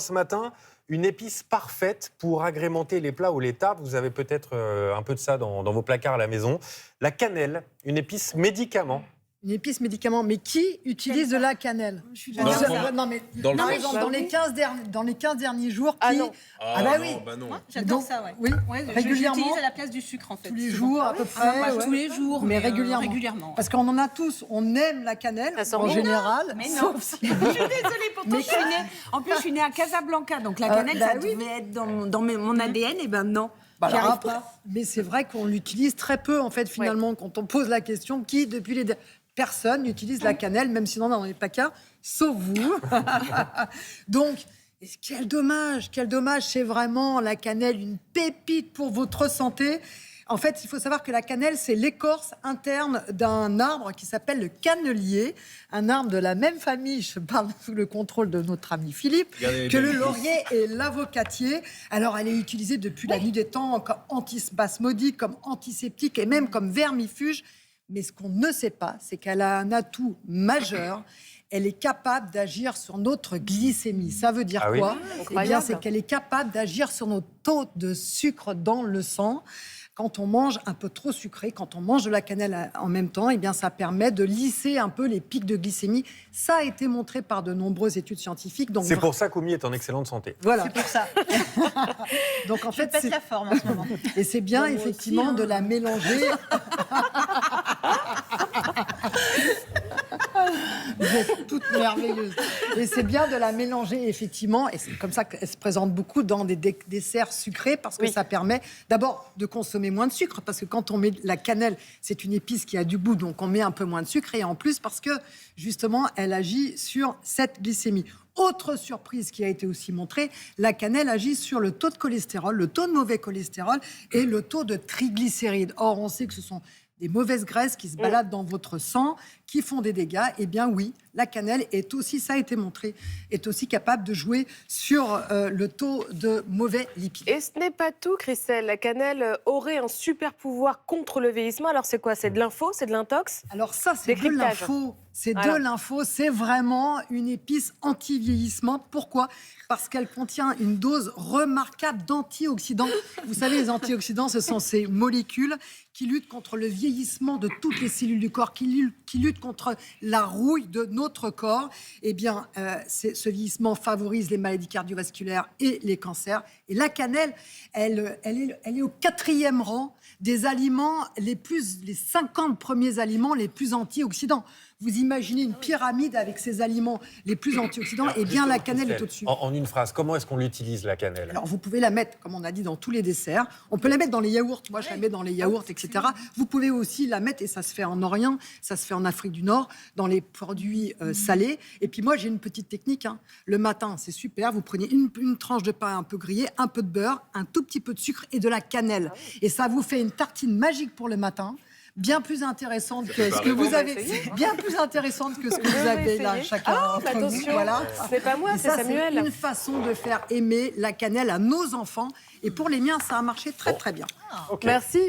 Ce matin, une épice parfaite pour agrémenter les plats ou les tartes. Vous avez peut-être un peu de ça dans vos placards à la maison. La cannelle, une épice médicament. Une épice médicament, mais qui utilise de la cannelle? Je suis Dans le d'accord. fond. Non, mais Dans le par fond. exemple, dans les 15 derniers jours, Ah qui... non. Ah bah oui. bah non. J'adore Donc, ça, ouais. oui, Ouais, régulièrement. J'utilise à la place du sucre, en fait. Tous les souvent. jours, à peu près. Pas ouais. tous les jours, Mais mais régulièrement. régulièrement. Parce qu'on en a tous, on aime la cannelle, Ça sent en bon. général. Mais non. Sauf si... Je suis désolée, pourtant Mais je suis née. En plus, je suis née à Casablanca, donc la cannelle, bah ça oui. devait être dans mon ADN. Et ben non, Bah, j'y alors arrive après, pas. mais c'est vrai qu'on l'utilise très peu, en fait, finalement, quand on pose la question, qui, depuis les... Personne n'utilise la cannelle, même si on en a dans les placards, sauf vous. Donc, quel dommage, c'est vraiment la cannelle, une pépite pour votre santé. En fait, il faut savoir que la cannelle, c'est l'écorce interne d'un arbre qui s'appelle le cannelier, un arbre de la même famille, je parle sous le contrôle de notre ami Philippe, Regardez les que le belles laurier et l'avocatier. Alors, elle est utilisée depuis la nuit des temps comme antispasmodique, comme antiseptique et même comme vermifuge. Mais ce qu'on ne sait pas, c'est qu'elle a un atout majeur. Elle est capable d'agir sur notre glycémie. Ça veut dire Ah oui. quoi? Eh bien, Incroyable. c'est qu'elle est capable d'agir sur nos taux de sucre dans le sang. Quand on mange un peu trop sucré, quand on mange de la cannelle en même temps, eh bien, ça permet de lisser un peu les pics de glycémie. Ça a été montré par de nombreuses études scientifiques. Donc, C'est pour ça qu'Oumi est en excellente santé. voilà. C'est pour ça. Donc en Je fait, pète c'est... la forme en ce moment. Et c'est bien, Moi effectivement, aussi, de la mélanger. Vous êtes toutes merveilleuses. Et c'est bien de la mélanger, effectivement. Et c'est comme ça qu'elle se présente beaucoup dans des desserts sucrés, parce que ça permet d'abord de consommer moins de sucre. Parce que quand on met la cannelle, c'est une épice qui a du goût, donc on met un peu moins de sucre. Et en plus, parce que, justement, elle agit sur cette glycémie. Autre surprise qui a été aussi montrée, la cannelle agit sur le taux de cholestérol, le taux de mauvais cholestérol et le taux de triglycérides. Or, on sait que ce sont des mauvaises graisses qui se baladent dans votre sang, qui font des dégâts. Eh bien oui, la cannelle est aussi, ça a été montré, est aussi capable de jouer sur le taux de mauvais lipides. Et ce n'est pas tout, Christelle. La cannelle aurait un super pouvoir contre le vieillissement. Alors c'est quoi? C'est de l'info? C'est de l'intox? Alors ça, c'est de Décryptage. l'info. C'est Voilà. de l'info. C'est vraiment une épice anti-vieillissement. Pourquoi? Parce qu'elle contient une dose remarquable d'antioxydants. Vous savez, les antioxydants, ce sont ces molécules qui luttent contre le vieillissement de toutes les cellules du corps, qui luttent contre la rouille de notre corps. Eh bien, ce vieillissement favorise les maladies cardiovasculaires et les cancers. Et la cannelle, elle est au 4e rang des aliments les 50 premiers aliments les plus antioxydants. Vous imaginez une pyramide avec ces aliments les plus antioxydants, eh bien la cannelle est au-dessus. En une phrase, comment est-ce qu'on l'utilise, la cannelle? Alors, vous pouvez la mettre, comme on a dit, dans tous les desserts. On peut la mettre dans les yaourts. Moi, je la mets dans les yaourts, etc. Vous pouvez aussi la mettre, et ça se fait en Orient, ça se fait en Afrique du Nord, dans les produits salés. Et puis moi, j'ai une petite technique. Le matin, c'est super. Vous prenez une tranche de pain un peu grillé, un peu de beurre, un tout petit peu de sucre et de la cannelle. Et ça vous fait une tartine magique pour le matin. Bien plus intéressante que ce que vous avez, bien plus intéressante que ce que vous avez là, chacun entre vous. Attention, Voilà. ce n'est pas moi, Et c'est ça, Samuel. c'est une façon de faire aimer la cannelle à nos enfants. Et pour les miens, ça a marché très très bien. Ok. Merci.